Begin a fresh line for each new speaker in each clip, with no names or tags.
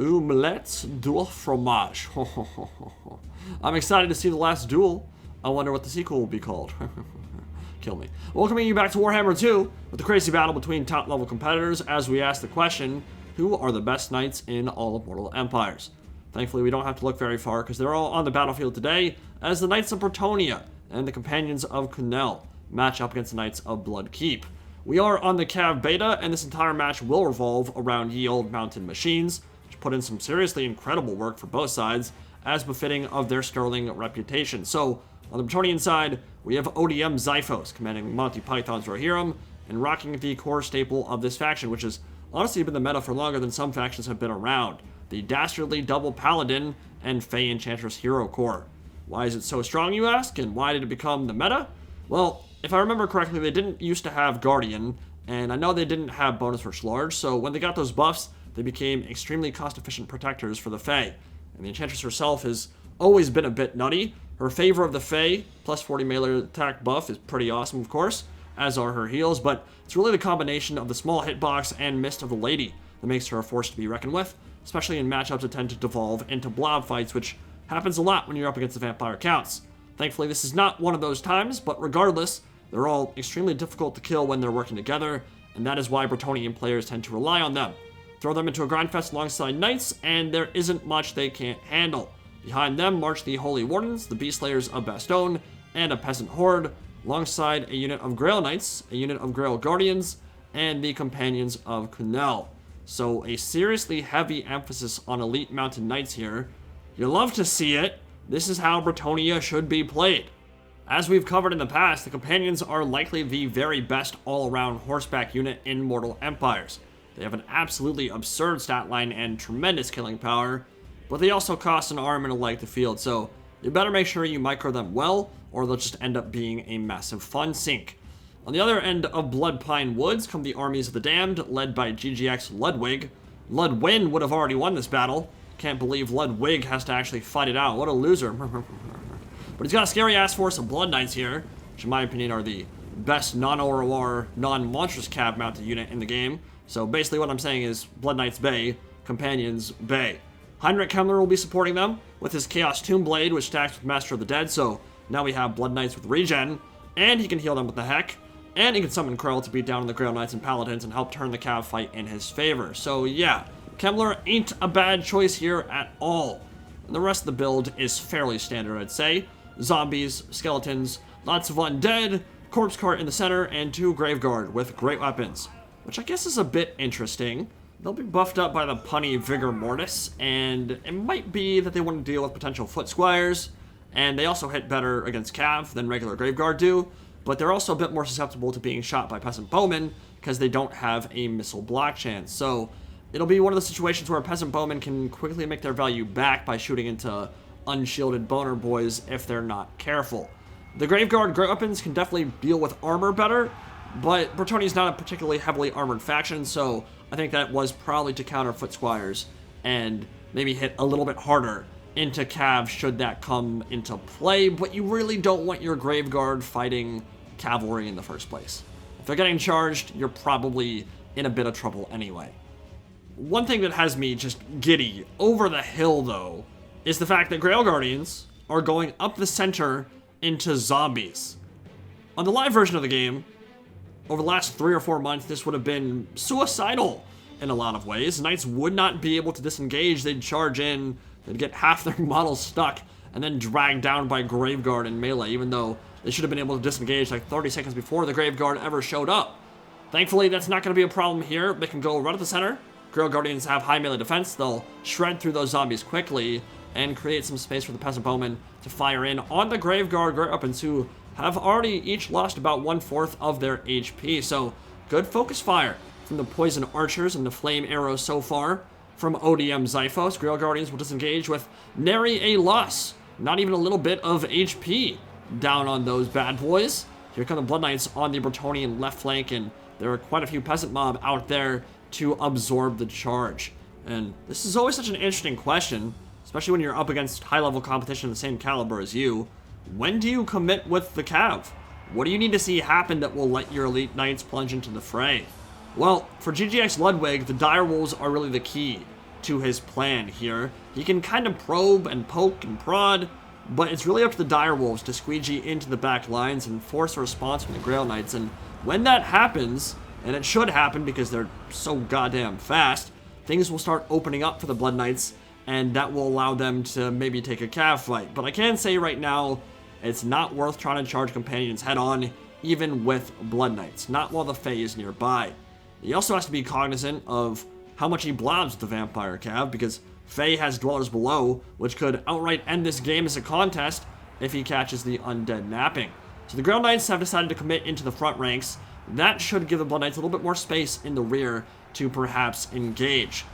Omelette du fromage. I'm excited to see the last duel. I wonder what the sequel will be called. Kill me. Welcoming you back to Warhammer 2 with the crazy battle between top level competitors as we ask the question, who are the best knights in all of Mortal Empires? Thankfully, we don't have to look very far because they're all on the battlefield today as the Knights of Bretonnia and the Companions of Quenelles match up against the Knights of Bloodkeep. We are on the Cav Beta, and this entire match will revolve around ye old mountain machines, which put in some seriously incredible work for both sides, as befitting of their sterling reputation. So, on the Bretonnian side, we have ODM Xiphos commanding Monty Python's Rohirrim and rocking the core staple of this faction, which has honestly been the meta for longer than some factions have been around. The dastardly double paladin and Fey Enchantress hero core. Why is it so strong, you ask, and why did it become the meta? Well, if I remember correctly, they didn't used to have Guardian, and I know they didn't have bonus for Large, so when they got those buffs, they became extremely cost-efficient protectors for the Fey. And the Enchantress herself has always been a bit nutty. Her Favor of the Fey, plus 40 melee attack buff, is pretty awesome, of course, as are her heals, but it's really the combination of the small hitbox and Mist of the Lady that makes her a force to be reckoned with, especially in matchups that tend to devolve into blob fights, which happens a lot when you're up against the vampire counts. Thankfully, this is not one of those times, but regardless, they're all extremely difficult to kill when they're working together, and that is why Bretonnian players tend to rely on them. Throw them into a grindfest alongside Knights, and there isn't much they can't handle. Behind them march the Holy Wardens, the Beastslayers of Bastogne, and a Peasant Horde, alongside a unit of Grail Knights, a unit of Grail Guardians, and the Companions of Quenelles. So a seriously heavy emphasis on elite mounted knights here. You love to see it. This is how Bretonnia should be played. As we've covered in the past, the Companions are likely the very best all-around horseback unit in Mortal Empires. They have an absolutely absurd stat line and tremendous killing power, but they also cost an arm and a leg to field, so you better make sure you micro them well, or they'll just end up being a massive fun sink. On the other end of Bloodpine Woods come the armies of the Damned, led by GGX Ludwig. Ludwin would have already won this battle. Can't believe Ludwig has to actually fight it out. What a loser. But he's got a scary-ass force of Blood Knights here, which in my opinion are the best non-Aurora, non-monstrous cab-mounted unit in the game. So basically what I'm saying is Blood Knights Bay, Companions Bay. Heinrich Kemmler will be supporting them with his Chaos Tomb Blade, which stacks with Master of the Dead, so now we have Blood Knights with regen, and he can heal them with the Heck, and he can summon Krell to beat down the Grail Knights and Paladins and help turn the Cav fight in his favor. So yeah, Kemmler ain't a bad choice here at all. And the rest of the build is fairly standard, I'd say. Zombies, skeletons, lots of undead, corpse cart in the center, and 2 Graveguard with great weapons, which I guess is a bit interesting. They'll be buffed up by the punny Vigor Mortis, and it might be that they want to deal with potential foot squires, and they also hit better against Cav than regular Graveguard do, but they're also a bit more susceptible to being shot by Peasant Bowmen because they don't have a missile block chance. So it'll be one of the situations where Peasant Bowmen can quickly make their value back by shooting into unshielded boner boys if they're not careful. The Graveguard great weapons can definitely deal with armor better, but Bretonnia's not a particularly heavily armored faction, so I think that was probably to counter foot squires and maybe hit a little bit harder into Cav should that come into play, but you really don't want your Graveguard fighting cavalry in the first place. If they're getting charged, you're probably in a bit of trouble anyway. One thing that has me just giddy over the hill, though, is the fact that Grail Guardians are going up the center into zombies. On the live version of the game, over the last 3 or 4 months, this would have been suicidal in a lot of ways. Knights would not be able to disengage. They'd charge in, they'd get half their models stuck, and then dragged down by Graveguard in melee, even though they should have been able to disengage like 30 seconds before the Graveguard ever showed up. Thankfully, that's not going to be a problem here. They can go right at the center. Grail Guardians have high melee defense. They'll shred through those zombies quickly and create some space for the Peasant Bowmen to fire in on the Graveguard great weapons, who have already each lost about 1/4 of their HP. So good focus fire from the Poison Archers and the Flame Arrows so far. From ODM Xiphos, Grail Guardians will disengage with nary a loss. Not even a little bit of HP down on those bad boys. Here come the Blood Knights on the Bretonnian left flank, and there are quite a few peasant mob out there to absorb the charge. And this is always such an interesting question, especially when you're up against high-level competition of the same caliber as you. When do you commit with the Cav? What do you need to see happen that will let your elite knights plunge into the fray? Well, for GGX Ludwig, the Dire Wolves are really the key. to his plan here. He can kind of probe and poke and prod, but it's really up to the direwolves to squeegee into the back lines and force a response from the Grail Knights. And when that happens, and it should happen because they're so goddamn fast, things will start opening up for the Blood Knights, and that will allow them to maybe take a cav fight. But I can say right now, it's not worth trying to charge companions head on, even with Blood Knights, not while the Fae is nearby. He also has to be cognizant of how much he blobs with the Vampire Cav, because Fae has Dwellers Below, which could outright end this game as a contest if he catches the Undead napping. So the Grail Knights have decided to commit into the front ranks. That should give the Blood Knights a little bit more space in the rear to perhaps engage.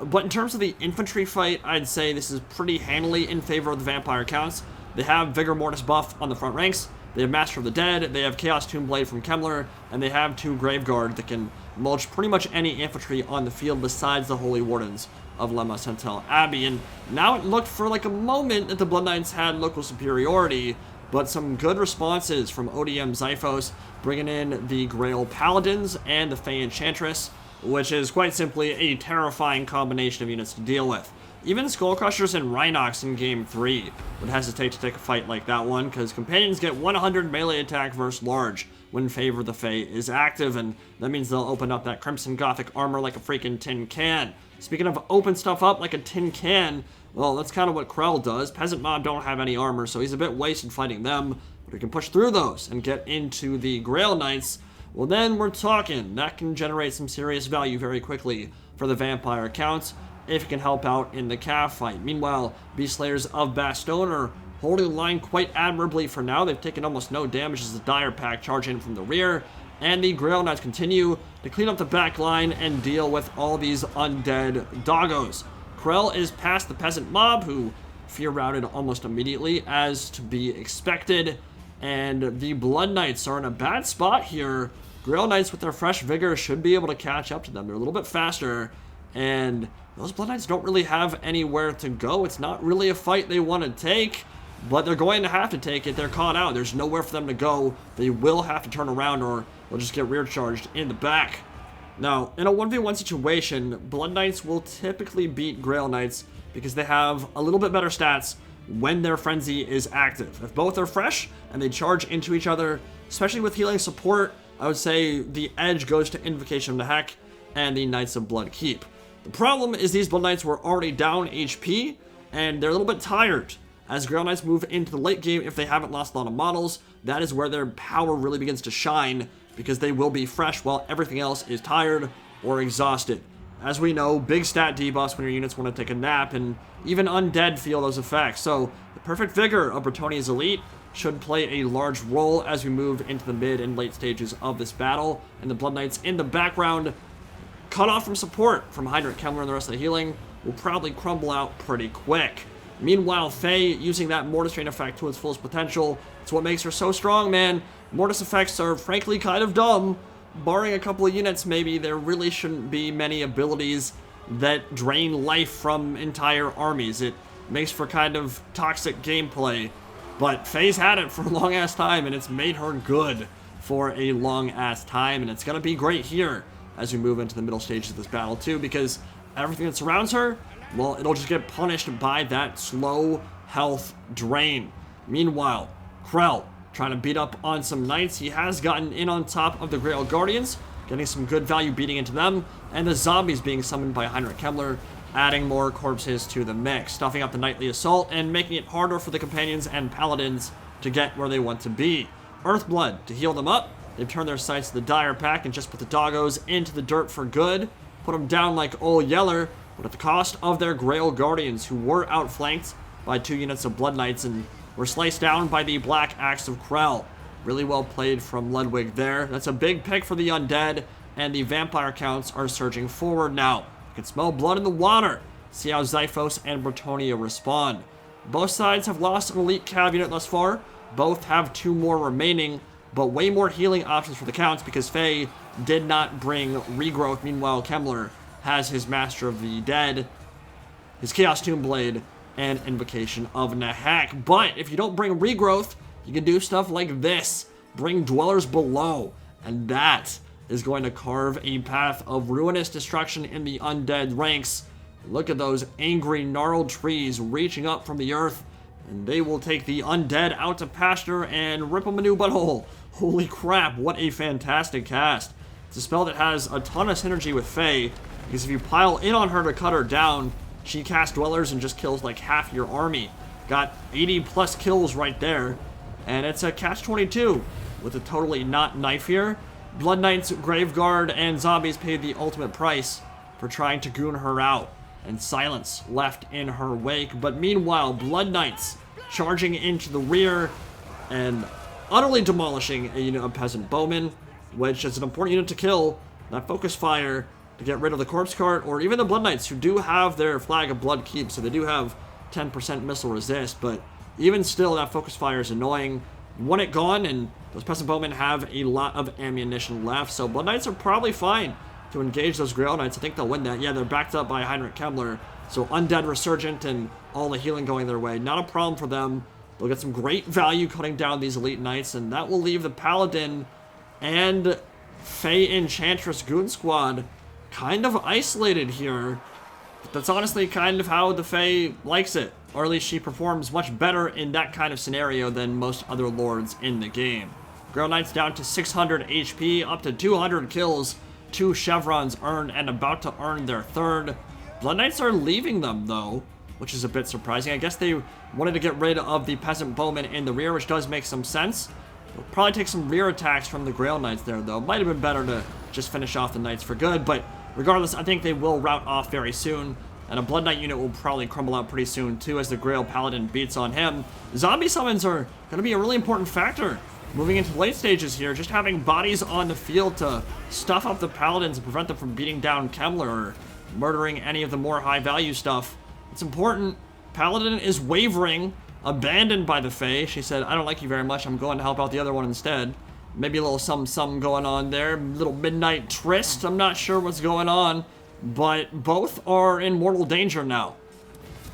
But in terms of the infantry fight, I'd say this is pretty handily in favor of the Vampire Counts. They have Vigor Mortis buff on the front ranks, they have Master of the Dead, they have Chaos Tomb Blade from Kemmler, and they have 2 Graveguard that can mulch pretty much any infantry on the field besides the Holy Wardens of Lemma Centel Abbey. And now it looked for like a moment that the Blood Knights had local superiority, but some good responses from ODM Zyphos, bringing in the Grail Paladins and the Fey Enchantress, which is quite simply a terrifying combination of units to deal with. Even Skullcrushers and Rhinox in Game 3 would hesitate to take a fight like that one, because Companions get 100 melee attack versus Large when Favor the Fae is active, and that means they'll open up that Crimson Gothic armor like a freaking tin can. Speaking of open stuff up like a tin can, well, that's kind of what Krell does. Peasant Mob don't have any armor, so he's a bit wasted fighting them, but he can push through those and get into the Grail Knights. Well, then we're talking. That can generate some serious value very quickly for the Vampire Counts if it can help out in the cav fight. Meanwhile, Beast Slayers of Bastogne are holding the line quite admirably for now. They've taken almost no damage as the Dire Pack charge in from the rear, and the Grail Knights continue to clean up the back line and deal with all these undead doggos. Krell is past the Peasant Mob, who fear routed almost immediately, as to be expected, and the Blood Knights are in a bad spot here. Grail Knights with their fresh vigor should be able to catch up to them. They're a little bit faster, and those Blood Knights don't really have anywhere to go. It's not really a fight they want to take, but they're going to have to take it. They're caught out. There's nowhere for them to go. They will have to turn around, or they'll just get rear charged in the back. Now, in a 1v1 situation, Blood Knights will typically beat Grail Knights because they have a little bit better stats when their frenzy is active. If both are fresh and they charge into each other, especially with healing support, I would say the edge goes to Invocation of the Heck and the Knights of Blood Keep. The problem is these Blood Knights were already down HP, and they're a little bit tired. As Grail Knights move into the late game, if they haven't lost a lot of models, that is where their power really begins to shine, because they will be fresh while everything else is tired or exhausted. As we know, big stat debuffs when your units want to take a nap, and even undead feel those effects. So the perfect vigor of Bretonnia's elite should play a large role as we move into the mid and late stages of this battle, and the Blood Knights in the background, cut off from support from Heinrich Kemmler and the rest of the healing, will probably crumble out pretty quick. Meanwhile, Faye, using that Mortis Drain effect to its fullest potential, it's what makes her so strong, man. Mortis effects are frankly kind of dumb. Barring a couple of units, maybe, there really shouldn't be many abilities that drain life from entire armies. It makes for kind of toxic gameplay, but Faye's had it for a long-ass time, and it's made her good for a long-ass time, and it's gonna be great here as we move into the middle stages of this battle, too, because everything that surrounds her, well, it'll just get punished by that slow health drain. Meanwhile, Krell trying to beat up on some knights. He has gotten in on top of the Grail Guardians, getting some good value beating into them, and the zombies being summoned by Heinrich Kemmler, adding more corpses to the mix, stuffing up the Nightly Assault and making it harder for the Companions and Paladins to get where they want to be. Earthblood to heal them up. They've turned their sights to the Dire Pack and just put the doggos into the dirt for good, put them down like Old Yeller, but at the cost of their Grail Guardians, who were outflanked by 2 units of Blood Knights and were sliced down by the Black Axe of Krell. Really well played from Ludwig there. That's a big pick for the undead, and the Vampire Counts are surging forward now. You can smell blood in the water. See how Zyphos and Bretonnia respond. Both sides have lost an elite cav unit thus far. Both have 2 more remaining, but way more healing options for the Counts because Faye did not bring regrowth. Meanwhile, Kemmler has his Master of the Dead, his Chaos Tomb Blade, and Invocation of Nahak. But if you don't bring regrowth, you can do stuff like this. Bring Dwellers Below, and that is going to carve a path of ruinous destruction in the undead ranks Look at those angry, gnarled trees reaching up from the earth, and they will take the undead out to pasture and rip them a new butthole. Holy crap, what a fantastic cast. It's a spell that has a ton of synergy with Faye, because if you pile in on her to cut her down, she casts Dwellers and just kills like half your army. Got 80 plus kills right there, and it's a catch-22 with a totally not knife here. Blood Knights, Graveguard, and Zombies paid the ultimate price for trying to goon her out, and silence left in her wake. But meanwhile, Blood Knights charging into the rear and utterly demolishing a unit of Peasant Bowmen, which is an important unit to kill. That focus fire to get rid of the Corpse Cart, or even the Blood Knights, who do have their Flag of Blood keep, so they do have 10% missile resist, but even still, that focus fire is annoying. You want it gone, and those Peasant Bowmen have a lot of ammunition left, so Blood Knights are probably fine to engage those Grail Knights. I think they'll win that. Yeah, they're backed up by Heinrich Kemmler, so Undead Resurgent and all the healing going their way. Not a problem for them. They'll get some great value cutting down these Elite Knights, and that will leave the Paladin and Fey Enchantress Goon Squad kind of isolated here. But that's honestly kind of how the Fey likes it, or at least she performs much better in that kind of scenario than most other lords in the game. Grail Knights down to 600 HP, up to 200 kills, 2 chevrons earned, and about to earn their third. Blood Knights are leaving them though, which is a bit surprising. I guess they wanted to get rid of the Peasant Bowmen in the rear, which does make some sense. They'll probably take some rear attacks from the Grail Knights there though. Might have been better to just finish off the Knights for good, but regardless, I think they will rout off very soon, and a Blood Knight unit will probably crumble out pretty soon too as the Grail Paladin beats on him. Zombie summons are going to be a really important factor moving into late stages here. Just having bodies on the field to stuff up the Paladins and prevent them from beating down Kemmler or murdering any of the more high value stuff. It's important. Paladin is wavering, abandoned by the Fae. She said, I don't like you very much, I'm going to help out the other one instead. Maybe a little something going on there. Little midnight tryst. I'm not sure what's going on. But both are in mortal danger now.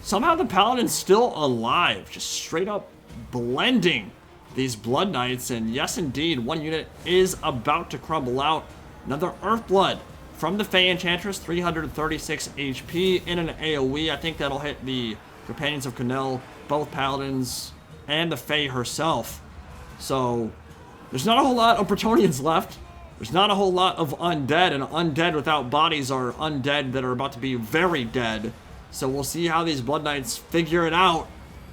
Somehow the Paladin's still alive. Just straight up blending these Blood Knights. And yes, indeed, one unit is about to crumble out. Another Earthblood from the Fey Enchantress. 336 HP in an AoE. I think that'll hit the Companions of Quenelles, both Paladins, and the Fey herself. So there's not a whole lot of Bretonnians left. There's not a whole lot of undead, and undead without bodies are undead that are about to be very dead. So we'll see how these Blood Knights figure it out,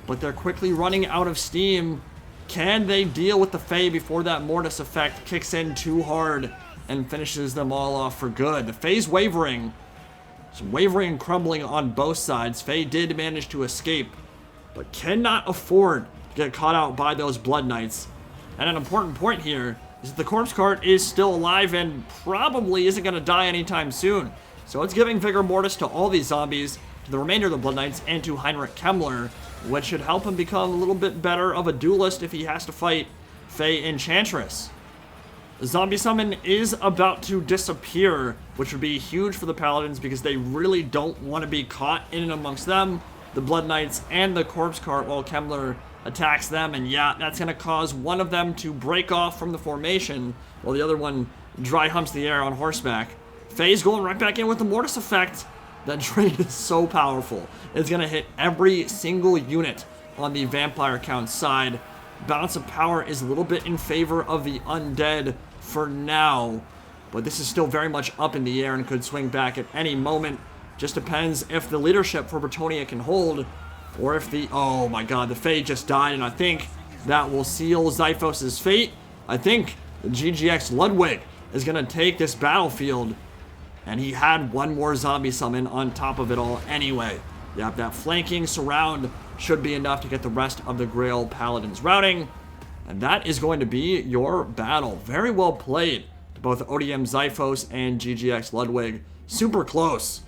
but they're quickly running out of steam. Can they deal with the Fae before that Mortis effect kicks in too hard and finishes them all off for good? The Fae's wavering. Some wavering and crumbling on both sides. Fae did manage to escape, but cannot afford to get caught out by those Blood Knights. And an important point here is that the Corpse Cart is still alive and probably isn't going to die anytime soon. So it's giving Vigor Mortis to all these zombies, to the remainder of the Blood Knights, and to Heinrich Kemmler, which should help him become a little bit better of a duelist if he has to fight Fey Enchantress. The zombie summon is about to disappear, which would be huge for the Paladins because they really don't want to be caught in and amongst them, the Blood Knights, and the Corpse Cart while Kemmler attacks them. And yeah, that's going to cause one of them to break off from the formation while the other one dry humps the air on horseback. Faye's going right back in with the Mortis effect. That trade is so powerful. It's going to hit every single unit on the Vampire Count side. Balance of power is a little bit in favor of the undead for now, but this is still very much up in the air and could swing back at any moment. Just depends if the leadership for Bretonnia can hold, or if the, oh my god, the Fae just died, and I think that will seal Xiphos' fate. I think the GGX Ludwig is going to take this battlefield, and he had one more zombie summon on top of it all anyway. Yeah, that flanking surround should be enough to get the rest of the Grail Paladins routing, and that is going to be your battle. Very well played to both ODM Xiphos and GGX Ludwig. Super close,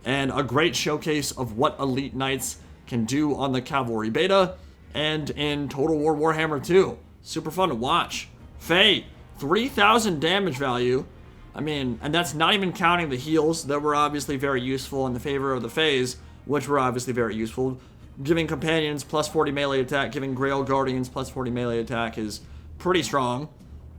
and a great showcase of what Elite Knights can do on the Cavalry Beta and in Total War Warhammer 2. Super fun to watch. Faye, 3,000 damage value. I mean, and that's not even counting the heals that were obviously very useful in the favor of the Fays, which were obviously very useful. Giving Companions plus 40 melee attack, giving Grail Guardians plus 40 melee attack is pretty strong.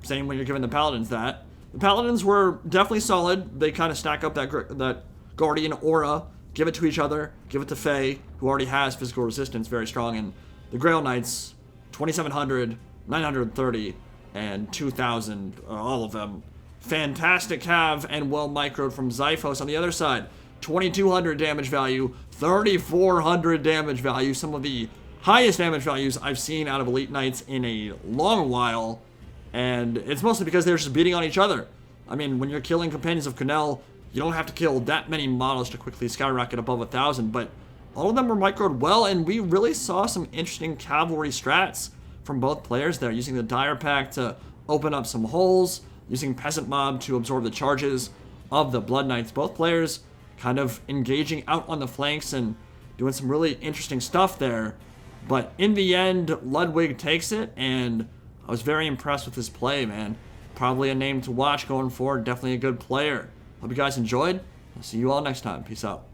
Same when you're giving the Paladins that. The Paladins were definitely solid. They kind of stack up that Guardian aura, give it to each other, give it to Faye, who already has physical resistance very strong, and the Grail Knights, 2,700, 930, and 2,000, all of them. Fantastic cav and well microed from Zyphos on the other side. 2,200 damage value, 3,400 damage value, some of the highest damage values I've seen out of Elite Knights in a long while, and it's mostly because they're just beating on each other. I mean, when you're killing Companions of Quenelles, you don't have to kill that many models to quickly skyrocket above 1,000, but all of them were microed well, and we really saw some interesting cavalry strats from both players there, using the Dire Pack to open up some holes, using Peasant Mob to absorb the charges of the Blood Knights. Both players kind of engaging out on the flanks and doing some really interesting stuff there. But in the end, Ludwig takes it, and I was very impressed with his play, man. Probably a name to watch going forward, definitely a good player. Hope you guys enjoyed. I'll see you all next time. Peace out.